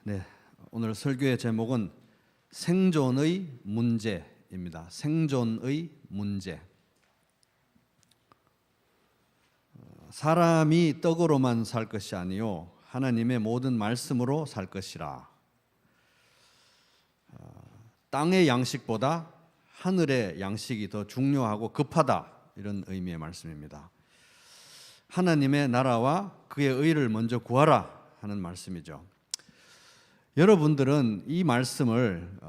네, 오늘 설교의 제목은 생존의 문제입니다. 생존의 문제. 사람이 떡으로만 살 것이 아니요 하나님의 모든 말씀으로 살 것이라. 땅의 양식보다 하늘의 양식이 더 중요하고 급하다, 이런 의미의 말씀입니다. 하나님의 나라와 그의 의를 먼저 구하라 하는 말씀이죠. 여러분들은 이 말씀을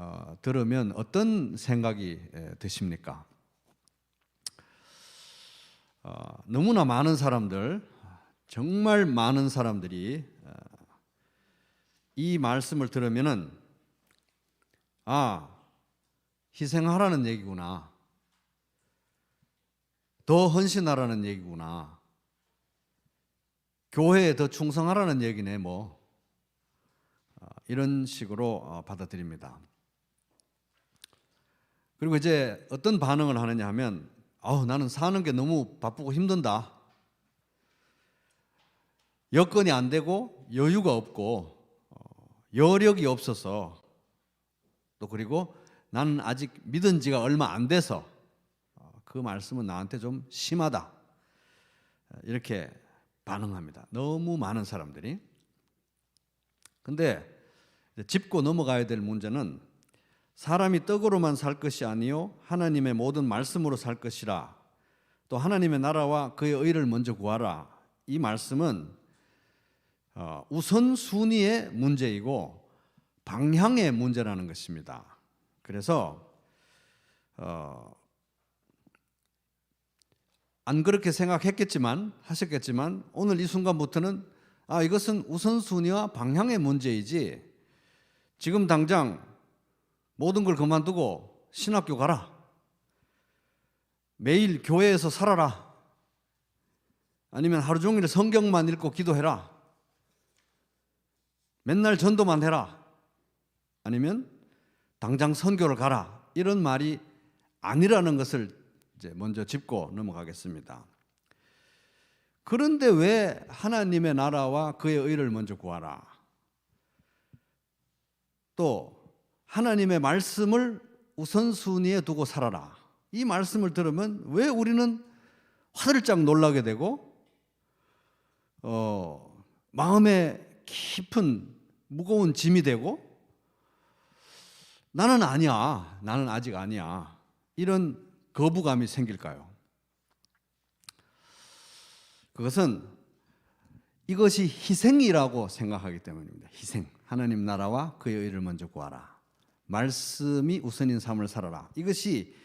들으면 어떤 생각이 드십니까? 너무나 많은 사람들, 정말 많은 사람들이 이 말씀을 들으면은 희생하라는 얘기구나, 더 헌신하라는 얘기구나, 교회에 더 충성하라는 얘기네, 이런 식으로 받아들입니다. 그리고 이제 어떤 반응을 하느냐 하면, 나는 사는 게 너무 바쁘고 힘든다, 여건이 안 되고 여유가 없고 여력이 없어서, 또 그리고 나는 아직 믿은 지가 얼마 안 돼서 그 말씀은 나한테 좀 심하다, 이렇게 반응합니다. 너무 많은 사람들이. 근데 짚고 넘어가야 될 문제는, 사람이 떡으로만 살 것이 아니요 하나님의 모든 말씀으로 살 것이라. 또 하나님의 나라와 그의 의를 먼저 구하라. 이 말씀은 우선순위의 문제이고 방향의 문제라는 것입니다. 그래서 안 그렇게 하셨겠지만 오늘 이 순간부터는 이것은 우선순위와 방향의 문제이지, 지금 당장 모든 걸 그만두고 신학교 가라, 매일 교회에서 살아라, 아니면 하루 종일 성경만 읽고 기도해라, 맨날 전도만 해라, 아니면 당장 선교를 가라, 이런 말이 아니라는 것을 이제 먼저 짚고 넘어가겠습니다. 그런데 왜 하나님의 나라와 그의 의를 먼저 구하라, 또 하나님의 말씀을 우선순위에 두고 살아라, 이 말씀을 들으면 왜 우리는 화들짝 놀라게 되고 마음에 깊은 무거운 짐이 되고, 나는 아직 아니야, 이런 거부감이 생길까요? 그것은 이것이 희생이라고 생각하기 때문입니다. 희생. 하나님 나라와 그의 의를 먼저 구하라, 말씀이 우선인 삶을 살아라, 이것이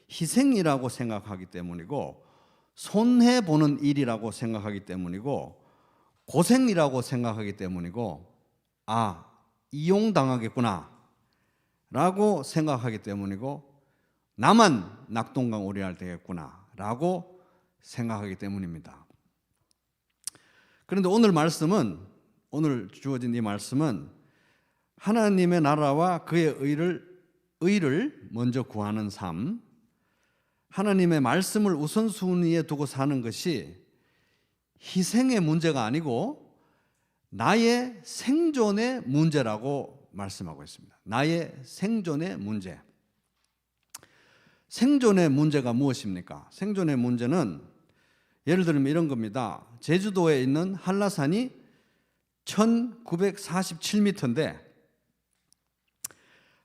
희생이라고 생각하기 때문이고, 손해보는 일이라고 생각하기 때문이고, 고생이라고 생각하기 때문이고, 이용당하겠구나 라고 생각하기 때문이고, 나만 낙동강오리알 되겠구나 라고 생각하기 때문입니다. 그런데 오늘 주어진 이 말씀은 하나님의 나라와 그의 의를 먼저 구하는 삶, 하나님의 말씀을 우선순위에 두고 사는 것이 희생의 문제가 아니고 나의 생존의 문제라고 말씀하고 있습니다. 나의 생존의 문제. 생존의 문제가 무엇입니까? 생존의 문제는 예를 들면 이런 겁니다. 제주도에 있는 한라산이 1947m인데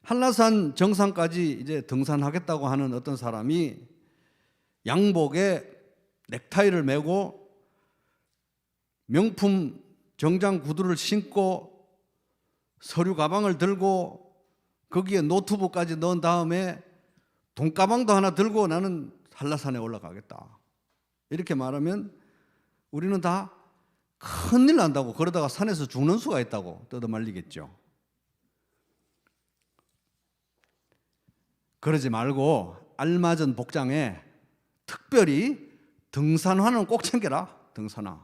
한라산 정상까지 이제 등산하겠다고 하는 어떤 사람이 양복에 넥타이를 메고 명품 정장 구두를 신고 서류 가방을 들고 거기에 노트북까지 넣은 다음에 돈가방도 하나 들고 나는 한라산에 올라가겠다, 이렇게 말하면 우리는 다 큰일 난다고, 그러다가 산에서 죽는 수가 있다고 뜯어말리겠죠. 그러지 말고 알맞은 복장에 특별히 등산화는 꼭 챙겨라. 등산화.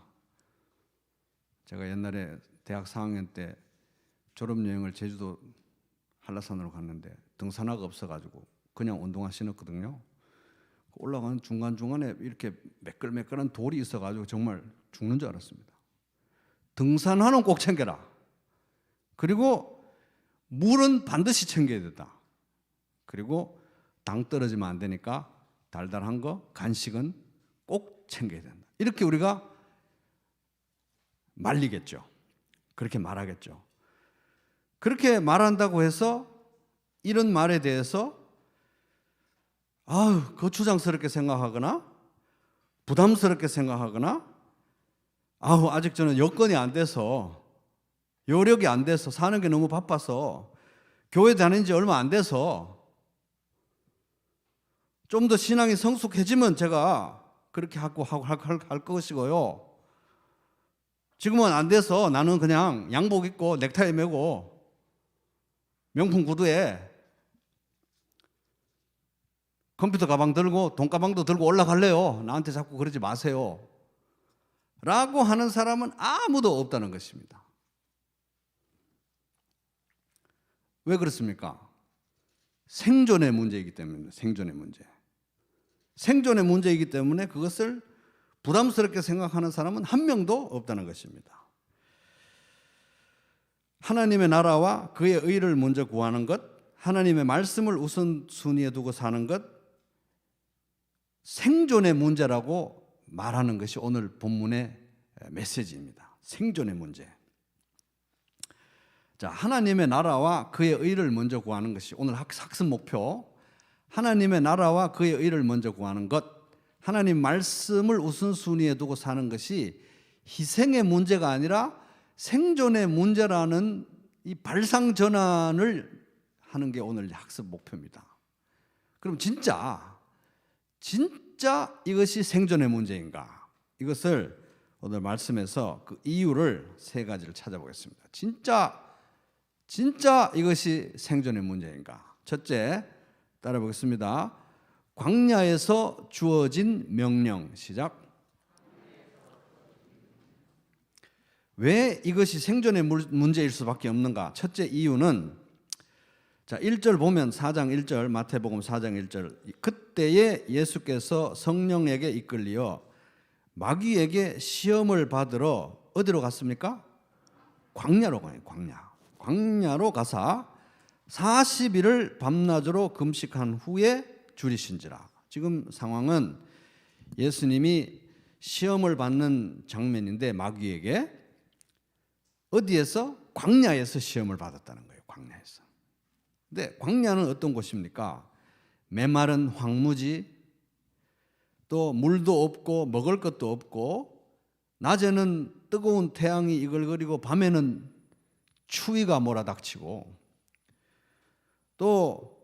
제가 옛날에 대학 4학년 때 졸업여행을 제주도 한라산으로 갔는데 등산화가 없어가지고 그냥 운동화 신었거든요. 올라가는 중간중간에 이렇게 매끌매끌한 돌이 있어가지고 정말 죽는 줄 알았습니다. 등산화는 꼭 챙겨라. 그리고 물은 반드시 챙겨야 된다. 그리고 당 떨어지면 안 되니까 달달한 거, 간식은 꼭 챙겨야 된다. 이렇게 우리가 말리겠죠. 그렇게 말하겠죠. 그렇게 말한다고 해서 이런 말에 대해서 거추장스럽게 생각하거나 부담스럽게 생각하거나 아직 저는 여건이 안 돼서, 여력이 안 돼서, 사는 게 너무 바빠서, 교회 다닌 지 얼마 안 돼서, 좀 더 신앙이 성숙해지면 제가 그렇게 할 것이고요. 지금은 안 돼서 나는 그냥 양복 입고 넥타이 매고 명품 구두에 컴퓨터 가방 들고 돈가방도 들고 올라갈래요. 나한테 자꾸 그러지 마세요. 라고 하는 사람은 아무도 없다는 것입니다. 왜 그렇습니까? 생존의 문제이기 때문입니다. 생존의 문제. 생존의 문제이기 때문에 그것을 부담스럽게 생각하는 사람은 한 명도 없다는 것입니다. 하나님의 나라와 그의 의를 먼저 구하는 것, 하나님의 말씀을 우선순위에 두고 사는 것, 생존의 문제라고 말하는 것이 오늘 본문의 메시지입니다. 생존의 문제. 자, 하나님의 나라와 그의 의를 먼저 구하는 것이 오늘 학습 목표. 하나님의 나라와 그의 의를 먼저 구하는 것, 하나님 말씀을 우선순위에 두고 사는 것이 희생의 문제가 아니라 생존의 문제라는 이 발상 전환을 하는 게 오늘 학습 목표입니다. 그럼 진짜 이것이 생존의 문제인가? 이것을 오늘 말씀에서 그 이유를 세 가지를 찾아보겠습니다. 진짜 이것이 생존의 문제인가? 첫째, 따라보겠습니다. 광야에서 주어진 명령. 시작. 왜 이것이 생존의 문제일 수밖에 없는가? 첫째 이유는, 자, 1절 보면 4장 1절, 마태복음 4장 1절. 그때에 예수께서 성령에게 이끌리어 마귀에게 시험을 받으러 어디로 갔습니까? 광야로 가요. 광야로 가사 40일을 밤낮으로 금식한 후에 줄이신지라. 지금 상황은 예수님이 시험을 받는 장면인데, 마귀에게 어디에서? 광야에서 시험을 받았다는 거예요. 광야에서. 근데 광야는 어떤 곳입니까? 메마른 황무지, 또 물도 없고 먹을 것도 없고, 낮에는 뜨거운 태양이 이글거리고 밤에는 추위가 몰아닥치고, 또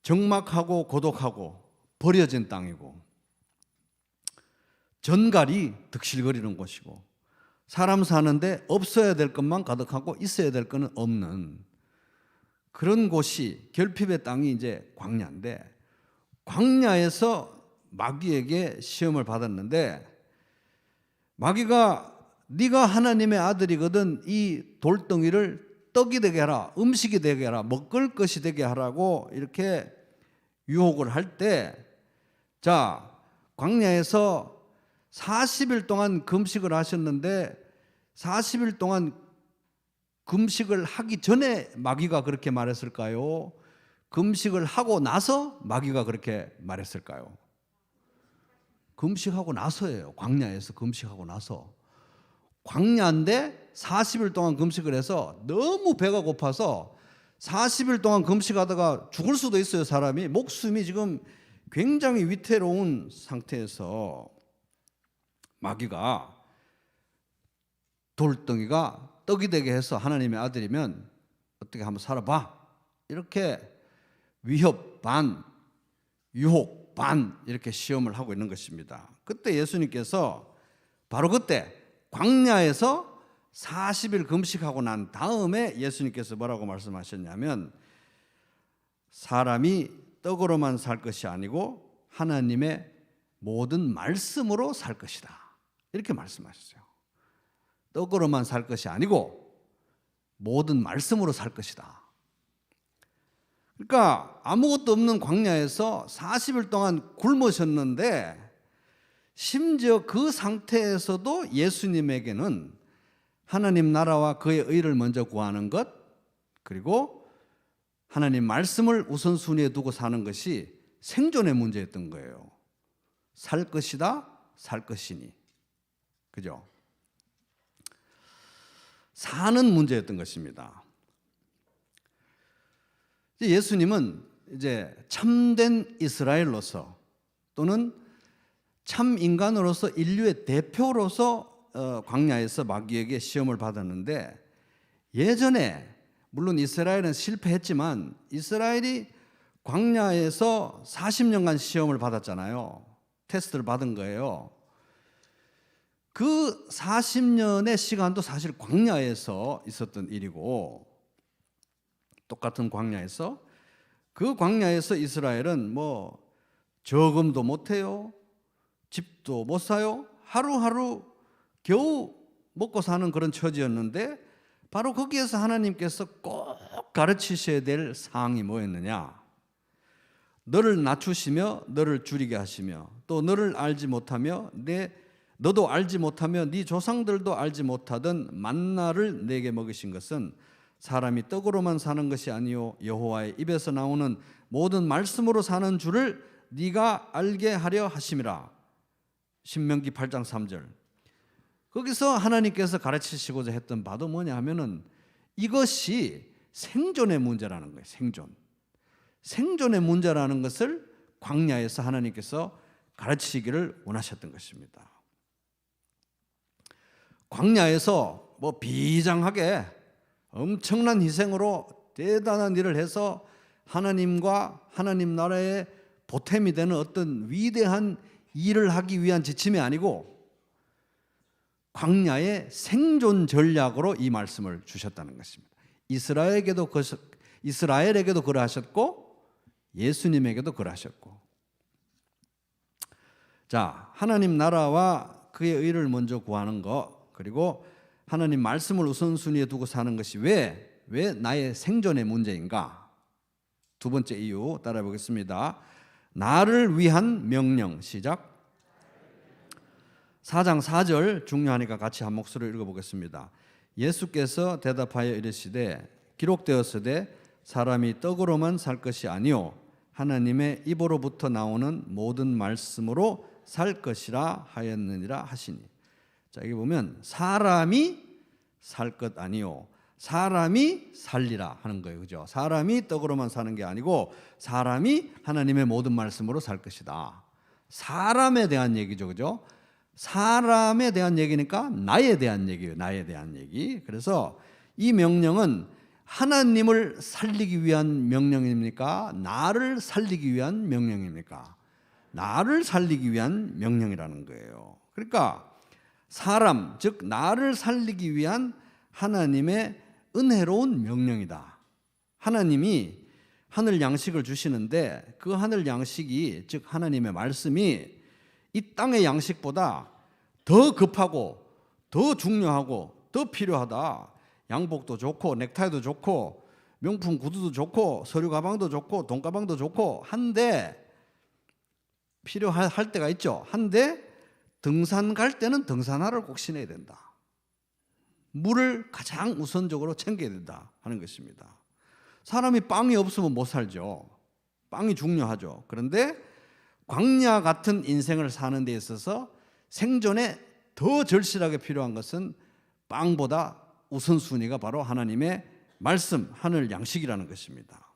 적막하고 고독하고 버려진 땅이고, 전갈이 득실거리는 곳이고, 사람 사는데 없어야 될 것만 가득하고 있어야 될 것은 없는 그런 곳이, 결핍의 땅이 이제 광야인데, 광야에서 마귀에게 시험을 받았는데, 마귀가 네가 하나님의 아들이거든 이 돌덩이를 떡이 되게 하라, 음식이 되게 하라, 먹을 것이 되게 하라고 이렇게 유혹을 할 때, 자, 광야에서 40일 동안 금식을 하셨는데 40일 동안 금식을 하기 전에 마귀가 그렇게 말했을까요? 금식을 하고 나서 마귀가 그렇게 말했을까요? 금식하고 나서예요. 광야에서 금식하고 나서. 광야인데 40일 동안 금식을 해서 너무 배가 고파서 40일 동안 금식하다가 죽을 수도 있어요. 사람이 목숨이 지금 굉장히 위태로운 상태에서 마귀가 돌덩이가 떡이 되게 해서 하나님의 아들이면 어떻게 한번 살아봐, 이렇게 위협 반, 유혹 반, 이렇게 시험을 하고 있는 것입니다. 그때 예수님께서 바로 그때 광야에서 40일 금식하고 난 다음에 예수님께서 뭐라고 말씀하셨냐면, 사람이 떡으로만 살 것이 아니고 하나님의 모든 말씀으로 살 것이다, 이렇게 말씀하셨어요. 떡으로만 살 것이 아니고 모든 말씀으로 살 것이다. 그러니까 아무것도 없는 광야에서 40일 동안 굶으셨는데, 심지어 그 상태에서도 예수님에게는 하나님 나라와 그의 의를 먼저 구하는 것, 그리고 하나님 말씀을 우선순위에 두고 사는 것이 생존의 문제였던 거예요. 살 것이다, 살 것이니. 그죠? 사는 문제였던 것입니다. 예수님은 이제 참된 이스라엘로서 또는 참 인간으로서 인류의 대표로서 광야에서 마귀에게 시험을 받았는데, 예전에 물론 이스라엘은 실패했지만 이스라엘이 광야에서 40년간 시험을 받았잖아요. 테스트를 받은 거예요. 그 40년의 시간도 사실 광야에서 있었던 일이고, 똑같은 광야에서, 그 광야에서 이스라엘은 뭐 저금도 못해요, 집도 못 사요, 하루하루 겨우 먹고 사는 그런 처지였는데, 바로 거기에서 하나님께서 꼭 가르치셔야 될 사항이 뭐였느냐? 너를 낮추시며 너를 줄이게 하시며, 또 너를 알지 못하며 너도 알지 못하며 네 조상들도 알지 못하던 만나를 내게 먹이신 것은 사람이 떡으로만 사는 것이 아니요 여호와의 입에서 나오는 모든 말씀으로 사는 줄을 네가 알게 하려 하심이라. 신명기 8장 3절. 거기서 하나님께서 가르치시고자 했던 바도 뭐냐 하면은 이것이 생존의 문제라는 거예요. 생존의 문제라는 것을 광야에서 하나님께서 가르치기를 원하셨던 것입니다. 광야에서 뭐 비장하게 엄청난 희생으로 대단한 일을 해서 하나님과 하나님 나라의 보탬이 되는 어떤 위대한 일을 하기 위한 지침이 아니고, 광야의 생존 전략으로 이 말씀을 주셨다는 것입니다. 이스라엘에게도 그러하셨고 예수님에게도 그러하셨고. 자, 하나님 나라와 그의 의를 먼저 구하는 것, 그리고 하나님 말씀을 우선순위에 두고 사는 것이 왜 나의 생존의 문제인가? 두 번째 이유 따라해 보겠습니다. 나를 위한 명령. 시작. 4장 4절 중요하니까 같이 한 목소리로 읽어보겠습니다. 예수께서 대답하여 이르시되 기록되었으되 사람이 떡으로만 살 것이 아니요 하나님의 입으로부터 나오는 모든 말씀으로 살 것이라 하였느니라 하시니. 자, 여기 보면 사람이 살 것 아니요 사람이 살리라 하는 거예요. 그죠? 사람이 떡으로만 사는 게 아니고 사람이 하나님의 모든 말씀으로 살 것이다. 사람에 대한 얘기죠. 그죠? 사람에 대한 얘기니까 나에 대한 얘기예요. 나에 대한 얘기. 그래서 이 명령은 하나님을 살리기 위한 명령입니까? 나를 살리기 위한 명령입니까? 나를 살리기 위한 명령이라는 거예요. 그러니까 사람, 즉 나를 살리기 위한 하나님의 은혜로운 명령이다. 하나님이 하늘 양식을 주시는데 그 하늘 양식이, 즉 하나님의 말씀이 이 땅의 양식보다 더 급하고 더 중요하고 더 필요하다. 양복도 좋고 넥타이도 좋고 명품 구두도 좋고 서류 가방도 좋고 돈 가방도 좋고 한데, 필요할 때가 있죠. 한데 등산 갈 때는 등산화를 꼭 신어야 된다. 물을 가장 우선적으로 챙겨야 된다 하는 것입니다. 사람이 빵이 없으면 못 살죠. 빵이 중요하죠. 그런데 광야 같은 인생을 사는 데 있어서 생존에 더 절실하게 필요한 것은 빵보다 우선순위가 바로 하나님의 말씀, 하늘 양식이라는 것입니다.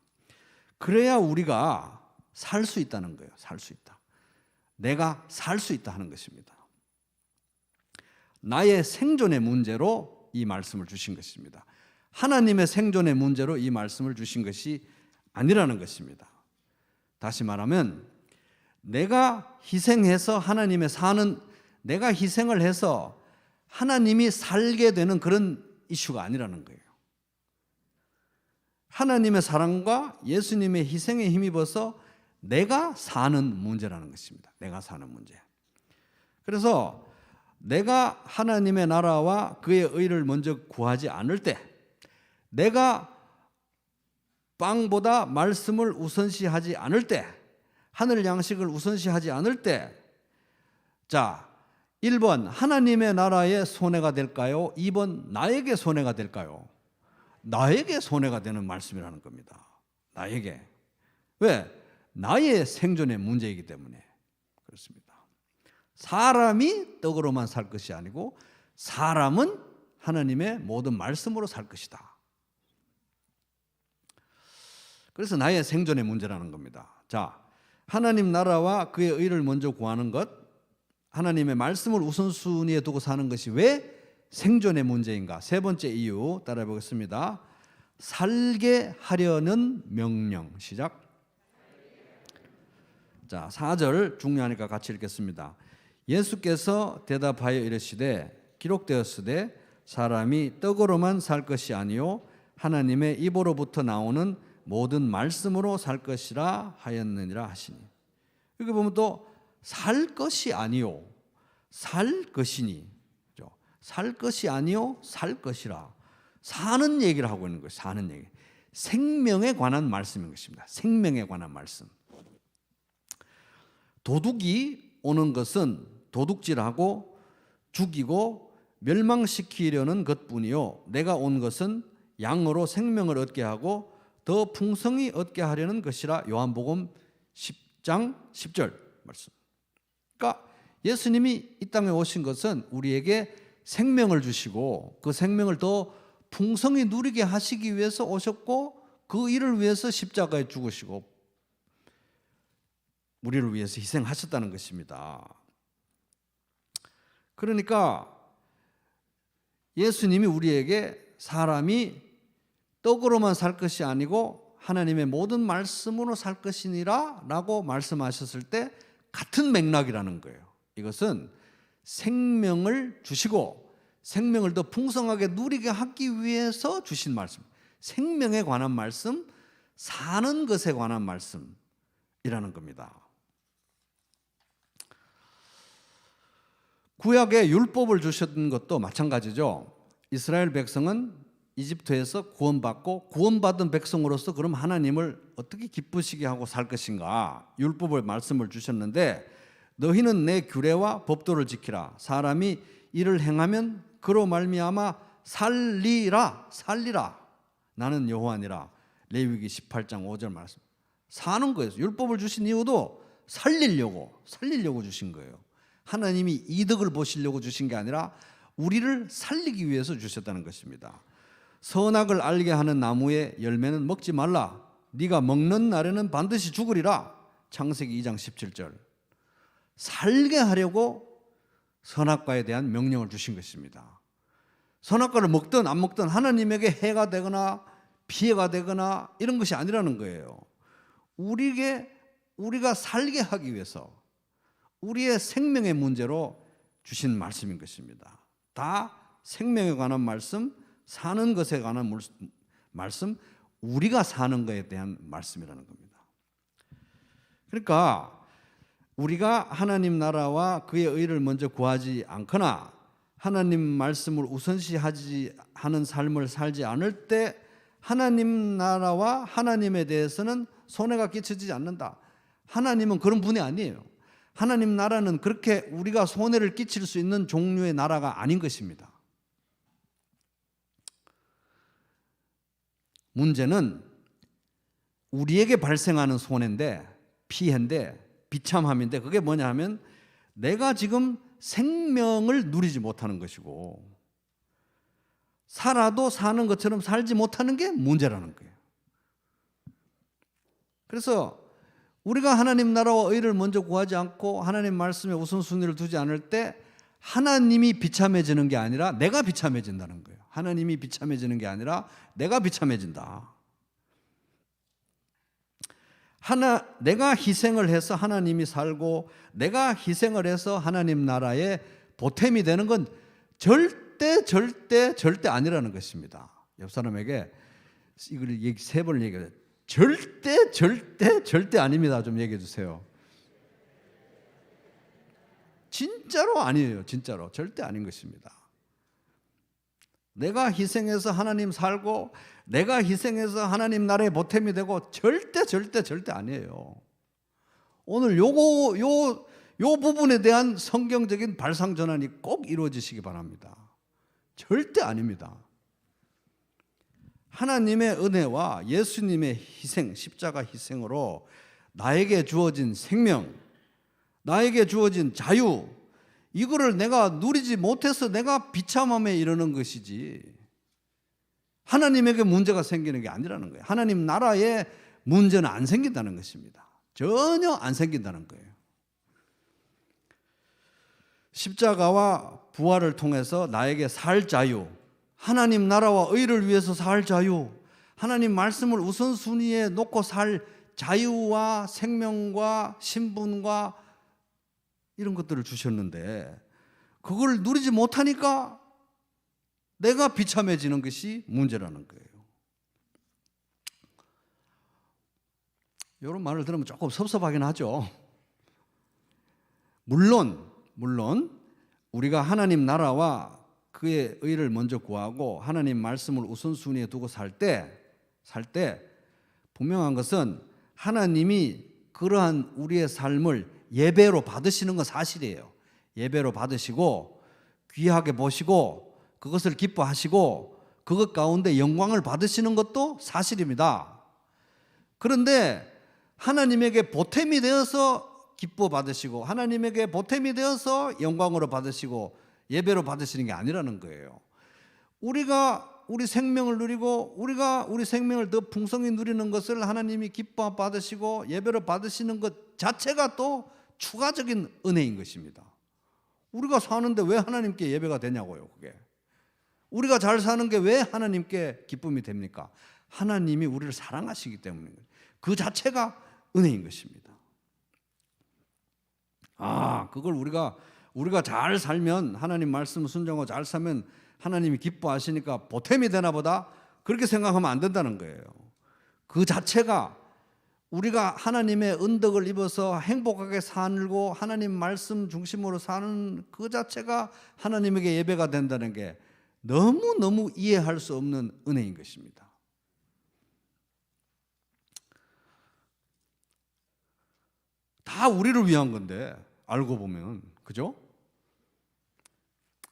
그래야 우리가 살 수 있다는 거예요. 살 수 있다. 내가 살 수 있다 하는 것입니다. 나의 생존의 문제로 이 말씀을 주신 것입니다. 하나님의 생존의 문제로 이 말씀을 주신 것이 아니라는 것입니다. 다시 말하면 내가 희생해서 내가 희생을 해서 하나님이 살게 되는 그런 이슈가 아니라는 거예요. 하나님의 사랑과 예수님의 희생에 힘입어서 내가 사는 문제라는 것입니다. 내가 사는 문제. 그래서 내가 하나님의 나라와 그의 의를 먼저 구하지 않을 때, 내가 빵보다 말씀을 우선시하지 않을 때, 하늘 양식을 우선시하지 않을 때, 자, 1번 하나님의 나라에 손해가 될까요? 2번 나에게 손해가 될까요? 나에게 손해가 되는 말씀이라는 겁니다. 나에게. 왜? 나의 생존의 문제이기 때문에 그렇습니다. 사람이 떡으로만 살 것이 아니고 사람은 하나님의 모든 말씀으로 살 것이다. 그래서 나의 생존의 문제라는 겁니다. 자, 하나님 나라와 그의 의를 먼저 구하는 것, 하나님의 말씀을 우선순위에 두고 사는 것이 왜 생존의 문제인가? 세 번째 이유 따라해 보겠습니다. 살게 하려는 명령. 시작. 자, 4절 중요하니까 같이 읽겠습니다. 예수께서 대답하여 이르시되 기록되었으되 사람이 떡으로만 살 것이 아니요 하나님의 입으로부터 나오는 모든 말씀으로 살 것이라 하였느니라 하시니. 여기 보면 또 살 것이 아니요 살 것이니, 살 것이 아니요 살 것이라, 사는 얘기를 하고 있는 거예요. 사는 얘기, 생명에 관한 말씀인 것입니다. 생명에 관한 말씀. 도둑이 오는 것은 도둑질하고 죽이고 멸망시키려는 것뿐이요 내가 온 것은 양으로 생명을 얻게 하고 더 풍성히 얻게 하려는 것이라. 요한복음 10장 10절 말씀. 그러니까 예수님이 이 땅에 오신 것은 우리에게 생명을 주시고 그 생명을 더 풍성히 누리게 하시기 위해서 오셨고, 그 일을 위해서 십자가에 죽으시고 우리를 위해서 희생하셨다는 것입니다. 그러니까 예수님이 우리에게 사람이 떡으로만 살 것이 아니고 하나님의 모든 말씀으로 살 것이니라 라고 말씀하셨을 때 같은 맥락이라는 거예요. 이것은 생명을 주시고 생명을 더 풍성하게 누리게 하기 위해서 주신 말씀, 생명에 관한 말씀, 사는 것에 관한 말씀이라는 겁니다. 구약에 율법을 주셨던 것도 마찬가지죠. 이스라엘 백성은 이집트에서 구원받고 구원받은 백성으로서 그럼 하나님을 어떻게 기쁘시게 하고 살 것인가? 율법의 말씀을 주셨는데 너희는 내 규례와 법도를 지키라. 사람이 이를 행하면 그로 말미암아 살리라. 나는 여호와니라. 레위기 18장 5절 말씀. 사는 거예요. 율법을 주신 이유도 살리려고 주신 거예요. 하나님이 이득을 보시려고 주신 게 아니라 우리를 살리기 위해서 주셨다는 것입니다. 선악을 알게 하는 나무의 열매는 먹지 말라. 네가 먹는 날에는 반드시 죽으리라. 창세기 2장 17절. 살게 하려고 선악과에 대한 명령을 주신 것입니다. 선악과를 먹든 안 먹든 하나님에게 해가 되거나 피해가 되거나 이런 것이 아니라는 거예요. 우리가 살게 하기 위해서 우리의 생명의 문제로 주신 말씀인 것입니다. 다 생명에 관한 말씀, 사는 것에 관한 말씀, 우리가 사는 것에 대한 말씀이라는 겁니다. 그러니까 우리가 하나님 나라와 그의 의를 먼저 구하지 않거나 하나님 말씀을 우선시하지 하는 삶을 살지 않을 때 하나님 나라와 하나님에 대해서는 손해가 끼쳐지지 않는다. 하나님은 그런 분이 아니에요. 하나님 나라는 그렇게 우리가 손해를 끼칠 수 있는 종류의 나라가 아닌 것입니다. 문제는 우리에게 발생하는 손해인데, 피해인데, 비참함인데, 그게 뭐냐 하면 내가 지금 생명을 누리지 못하는 것이고 살아도 사는 것처럼 살지 못하는 게 문제라는 거예요. 그래서 우리가 하나님 나라와 의를 먼저 구하지 않고 하나님 말씀에 우선순위를 두지 않을 때 하나님이 비참해지는 게 아니라 내가 비참해진다는 거예요. 하나님이 비참해지는 게 아니라 내가 비참해진다. 내가 희생을 해서 하나님이 살고 내가 희생을 해서 하나님 나라의 보탬이 되는 건 절대 아니라는 것입니다. 옆 사람에게 이걸 3번을 얘기해요. 절대 아닙니다. 좀 얘기해 주세요. 진짜로 아니에요. 진짜로 절대 아닌 것입니다. 내가 희생해서 하나님 살고 내가 희생해서 하나님 나라의 보탬이 되고 절대 아니에요. 오늘 요 부분에 대한 성경적인 발상 전환이 꼭 이루어지시기 바랍니다. 절대 아닙니다. 하나님의 은혜와 예수님의 희생, 십자가 희생으로 나에게 주어진 생명, 나에게 주어진 자유, 이거를 내가 누리지 못해서 내가 비참함에 이르는 것이지 하나님에게 문제가 생기는 게 아니라는 거예요. 하나님 나라에 문제는 안 생긴다는 것입니다. 전혀 안 생긴다는 거예요. 십자가와 부활을 통해서 나에게 살 자유, 하나님 나라와 의를 위해서 살 자유, 하나님 말씀을 우선순위에 놓고 살 자유와 생명과 신분과 이런 것들을 주셨는데 그걸 누리지 못하니까 내가 비참해지는 것이 문제라는 거예요. 이런 말을 들으면 조금 섭섭하긴 하죠. 물론 우리가 하나님 나라와 그의 의를 먼저 구하고 하나님 말씀을 우선순위에 두고 살 때 분명한 것은 하나님이 그러한 우리의 삶을 예배로 받으시는 건 사실이에요. 예배로 받으시고 귀하게 보시고 그것을 기뻐하시고 그것 가운데 영광을 받으시는 것도 사실입니다. 그런데 하나님에게 보탬이 되어서 기뻐 받으시고 하나님에게 보탬이 되어서 영광으로 받으시고 예배로 받으시는 게 아니라는 거예요. 우리가 우리 생명을 누리고 우리가 우리 생명을 더 풍성히 누리는 것을 하나님이 기뻐 받으시고 예배로 받으시는 것 자체가 또 추가적인 은혜인 것입니다. 우리가 사는데 왜 하나님께 예배가 되냐고요, 그게. 우리가 잘 사는 게 왜 하나님께 기쁨이 됩니까? 하나님이 우리를 사랑하시기 때문에 그 자체가 은혜인 것입니다. 그걸 우리가 잘 살면 하나님 말씀 순종하고 잘 살면 하나님이 기뻐하시니까 보탬이 되나 보다 그렇게 생각하면 안 된다는 거예요. 그 자체가 우리가 하나님의 은덕을 입어서 행복하게 살고 하나님 말씀 중심으로 사는 그 자체가 하나님에게 예배가 된다는 게 너무너무 이해할 수 없는 은혜인 것입니다. 다 우리를 위한 건데 알고 보면, 그죠?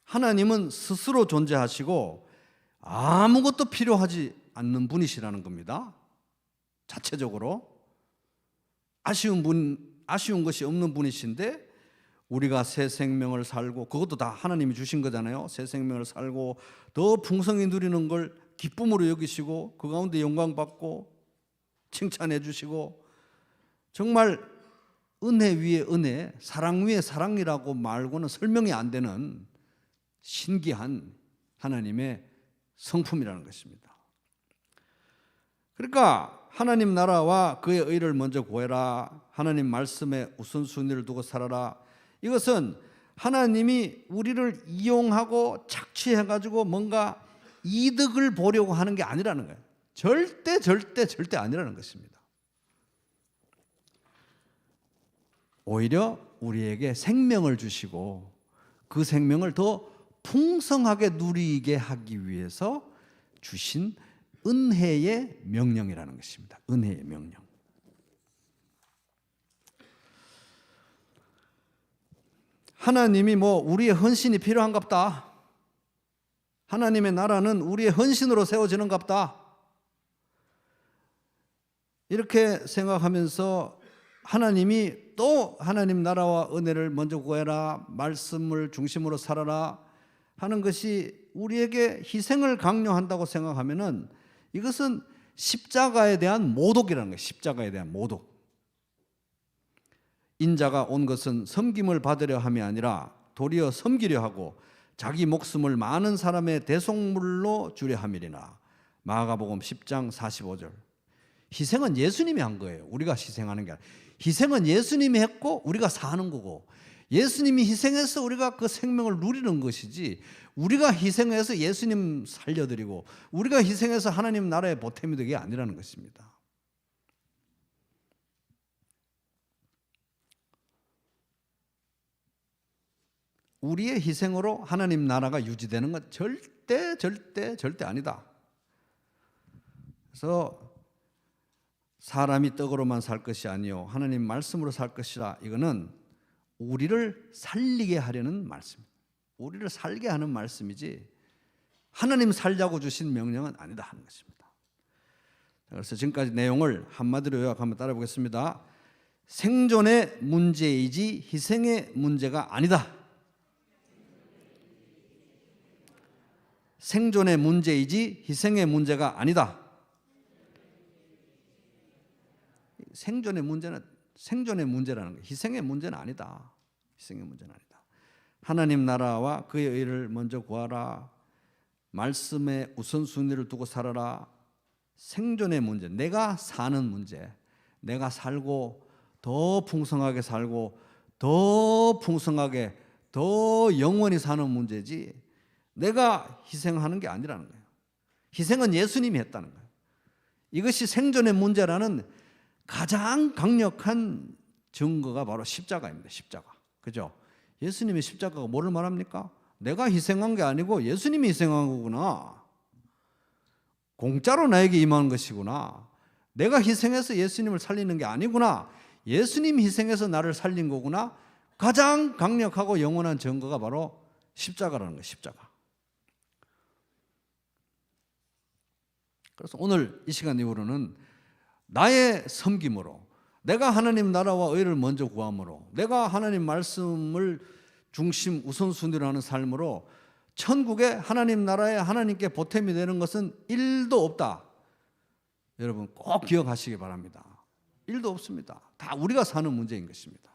하나님은 스스로 존재하시고 아무것도 필요하지 않는 분이시라는 겁니다. 자체적으로 아쉬운 것이 없는 분이신데 우리가 새 생명을 살고 그것도 다 하나님이 주신 거잖아요. 새 생명을 살고 더 풍성히 누리는 걸 기쁨으로 여기시고 그 가운데 영광 받고 칭찬해 주시고 정말 은혜 위에 은혜, 사랑 위에 사랑이라고 말고는 설명이 안 되는 신기한 하나님의 성품이라는 것입니다. 그러니까 하나님 나라와 그의 의를 먼저 구해라. 하나님 말씀에 우선순위를 두고 살아라. 이것은 하나님이 우리를 이용하고 착취해가지고 뭔가 이득을 보려고 하는 게 아니라는 거예요. 절대 아니라는 것입니다. 오히려 우리에게 생명을 주시고 그 생명을 더 풍성하게 누리게 하기 위해서 주신 은혜의 명령이라는 것입니다. 은혜의 명령. 하나님이 우리의 헌신이 필요한갑다. 하나님의 나라는 우리의 헌신으로 세워지는갑다. 이렇게 생각하면서 하나님이 또 하나님 나라와 은혜를 먼저 구해라, 말씀을 중심으로 살아라 하는 것이 우리에게 희생을 강요한다고 생각하면은 이것은 십자가에 대한 모독이라는 거예요. 십자가에 대한 모독. 인자가 온 것은 섬김을 받으려 함이 아니라 도리어 섬기려 하고 자기 목숨을 많은 사람의 대속물로 주려 함이리나. 마가복음 10장 45절. 희생은 예수님이 한 거예요. 우리가 희생하는 게 아니라. 희생은 예수님이 했고 우리가 사는 거고 예수님이 희생해서 우리가 그 생명을 누리는 것이지 우리가 희생해서 예수님 살려드리고 우리가 희생해서 하나님 나라의 보탬이 되게 아니라는 것입니다. 우리의 희생으로 하나님 나라가 유지되는 건 절대 아니다. 그래서 사람이 떡으로만 살 것이 아니요 하나님 말씀으로 살 것이라. 이거는 우리를 살리게 하려는 말씀입니다. 우리를 살게 하는 말씀이지 하나님 살자고 주신 명령은 아니다 하는 것입니다. 그래서 지금까지 내용을 한마디로 요약하면 따라보겠습니다. 생존의 문제이지 희생의 문제가 아니다. 생존의 문제이지 희생의 문제가 아니다. 생존의 문제라는 거, 희생의 문제는 아니다. 희생의 문제는 아니다. 하나님 나라와 그의 의를 먼저 구하라. 말씀에 우선순위를 두고 살아라. 생존의 문제, 내가 사는 문제, 내가 살고 더 풍성하게 살고 더 풍성하게 더 영원히 사는 문제지 내가 희생하는 게 아니라는 거예요. 희생은 예수님이 했다는 거예요. 이것이 생존의 문제라는 가장 강력한 증거가 바로 십자가입니다. 십자가. 그죠? 예수님의 십자가가 뭐를 말합니까? 내가 희생한 게 아니고 예수님이 희생한 거구나. 공짜로 나에게 임한 것이구나. 내가 희생해서 예수님을 살리는 게 아니구나. 예수님이 희생해서 나를 살린 거구나. 가장 강력하고 영원한 증거가 바로 십자가라는 거예요. 십자가. 그래서 오늘 이 시간 이후로는 나의 섬김으로, 내가 하나님 나라와 의를 먼저 구함으로, 내가 하나님 말씀을 중심 우선순위로 하는 삶으로 천국에 하나님 나라에 하나님께 보탬이 되는 것은 1도 없다. 여러분 꼭 기억하시기 바랍니다. 1도 없습니다. 다 우리가 사는 문제인 것입니다.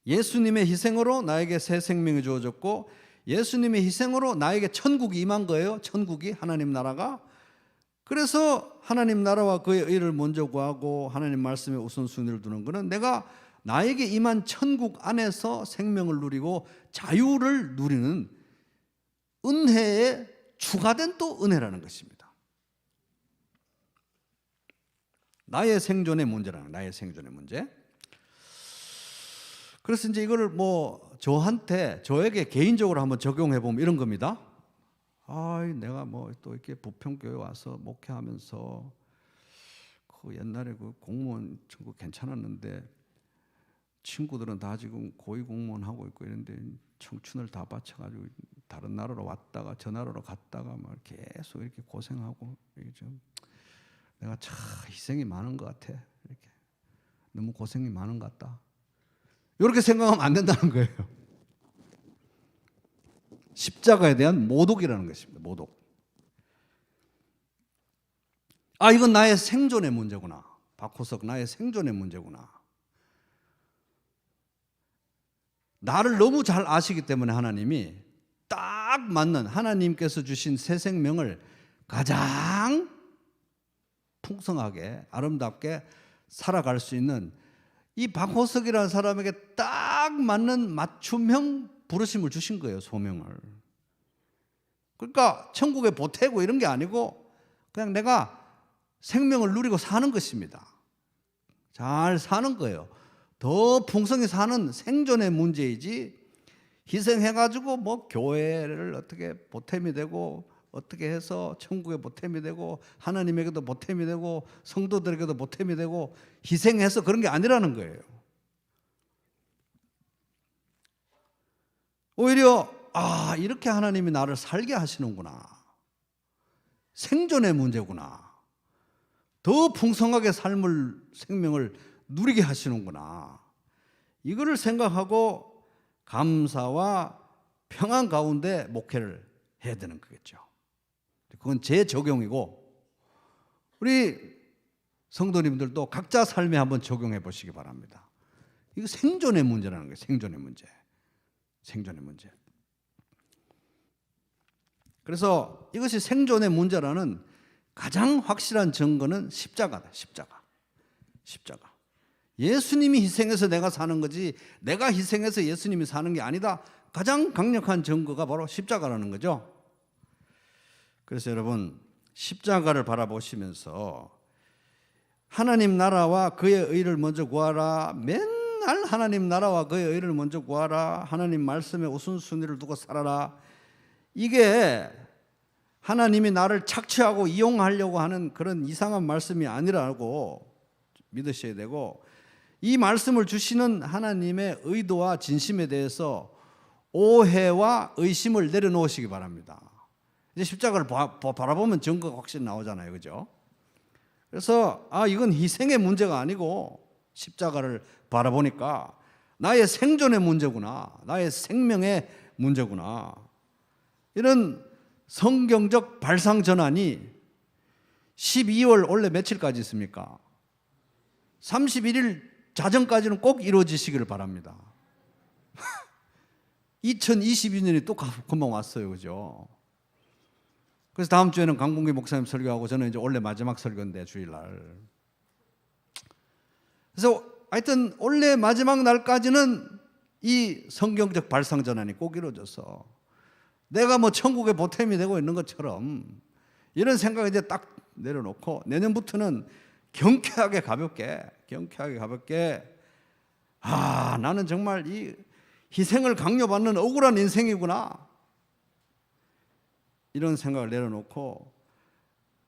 예수님의 희생으로 나에게 새 생명이 주어졌고 예수님의 희생으로 나에게 천국이 임한 거예요. 천국이, 하나님 나라가. 그래서 하나님 나라와 그의 의를 먼저 구하고 하나님 말씀에 우선순위를 두는 것은 내가 나에게 임한 천국 안에서 생명을 누리고 자유를 누리는 은혜에 추가된 또 은혜라는 것입니다. 나의 생존의 문제라는, 나의 생존의 문제. 그래서 이제 이거를 저에게 개인적으로 한번 적용해 보면 이런 겁니다. 내가 또 이렇게 부평교회 와서 목회하면서 그 옛날에 그 공무원 친구 괜찮았는데 친구들은 다 지금 고위 공무원 하고 있고 이런데 청춘을 다 바쳐가지고 다른 나라로 왔다가 저 나라로 갔다가 막 계속 이렇게 고생하고 이게 좀 내가 참 희생이 많은 것 같아. 이렇게 너무 고생이 많은 것 같다. 이렇게 생각하면 안 된다는 거예요. 십자가에 대한 모독이라는 것입니다. 모독. 이건 나의 생존의 문제구나. 박호석, 나의 생존의 문제구나. 나를 너무 잘 아시기 때문에 하나님이 딱 맞는, 하나님께서 주신 새 생명을 가장 풍성하게 아름답게 살아갈 수 있는 이 박호석이라는 사람에게 딱 맞는 맞춤형 부르심을 주신 거예요. 소명을. 그러니까 천국에 보태고 이런 게 아니고 그냥 내가 생명을 누리고 사는 것입니다. 잘 사는 거예요. 더 풍성히 사는 생존의 문제이지 희생해가지고 교회를 어떻게 보탬이 되고 어떻게 해서 천국에 보탬이 되고 하나님에게도 보탬이 되고 성도들에게도 보탬이 되고 희생해서 그런 게 아니라는 거예요. 오히려 이렇게 하나님이 나를 살게 하시는구나. 생존의 문제구나. 더 풍성하게 생명을 누리게 하시는구나. 이거를 생각하고 감사와 평안 가운데 목회를 해야 되는 거겠죠. 그건 제 적용이고 우리 성도님들도 각자 삶에 한번 적용해 보시기 바랍니다. 이거 생존의 문제라는 거예요. 생존의 문제. 생존의 문제. 그래서 이것이 생존의 문제라는 가장 확실한 증거는 십자가다. 십자가. 예수님이 희생해서 내가 사는 거지 내가 희생해서 예수님이 사는 게 아니다. 가장 강력한 증거가 바로 십자가라는 거죠. 그래서 여러분 십자가를 바라보시면서 하나님 나라와 그의 의를 먼저 구하라. 맨날 하나님 나라와 그의 의를 먼저 구하라. 하나님 말씀에 우선순위를 두고 살아라. 이게 하나님이 나를 착취하고 이용하려고 하는 그런 이상한 말씀이 아니라고 믿으셔야 되고 이 말씀을 주시는 하나님의 의도와 진심에 대해서 오해와 의심을 내려놓으시기 바랍니다. 이제 십자가를 바라보면 증거가 확실히 나오잖아요. 그죠? 그래서 이건 희생의 문제가 아니고 십자가를 바라보니까 나의 생존의 문제구나. 나의 생명의 문제구나. 이런 성경적 발상 전환이 12월 원래 며칠까지 있습니까? 31일 자정까지는 꼭 이루어지시기를 바랍니다. 2022년이 또 금방 왔어요. 그죠? 그래서 다음 주에는 강봉기 목사님 설교하고 저는 이제 원래 마지막 설교인데 주일날. 그래서 하여튼 원래 마지막 날까지는 이 성경적 발상 전환이 꼭 이루어져서 내가 뭐 천국의 보탬이 되고 있는 것처럼 이런 생각을 이제 딱 내려놓고 내년부터는 경쾌하게 가볍게 나는 정말 이 희생을 강요받는 억울한 인생이구나 이런 생각을 내려놓고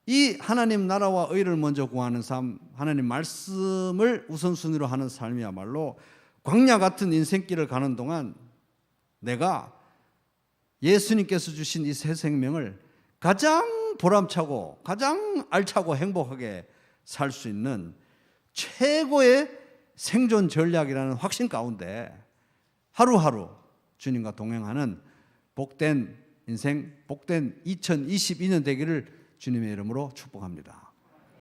이 하나님 나라와 의를 먼저 구하는 삶, 하나님 말씀을 우선순위로 하는 삶이야말로 광야 같은 인생길을 가는 동안 내가 예수님께서 주신 이 새 생명을 가장 보람차고 가장 알차고 행복하게 살 수 있는 최고의 생존 전략이라는 확신 가운데 하루하루 주님과 동행하는 복된 인생, 복된 2022년 되기를 주님의 이름으로 축복합니다.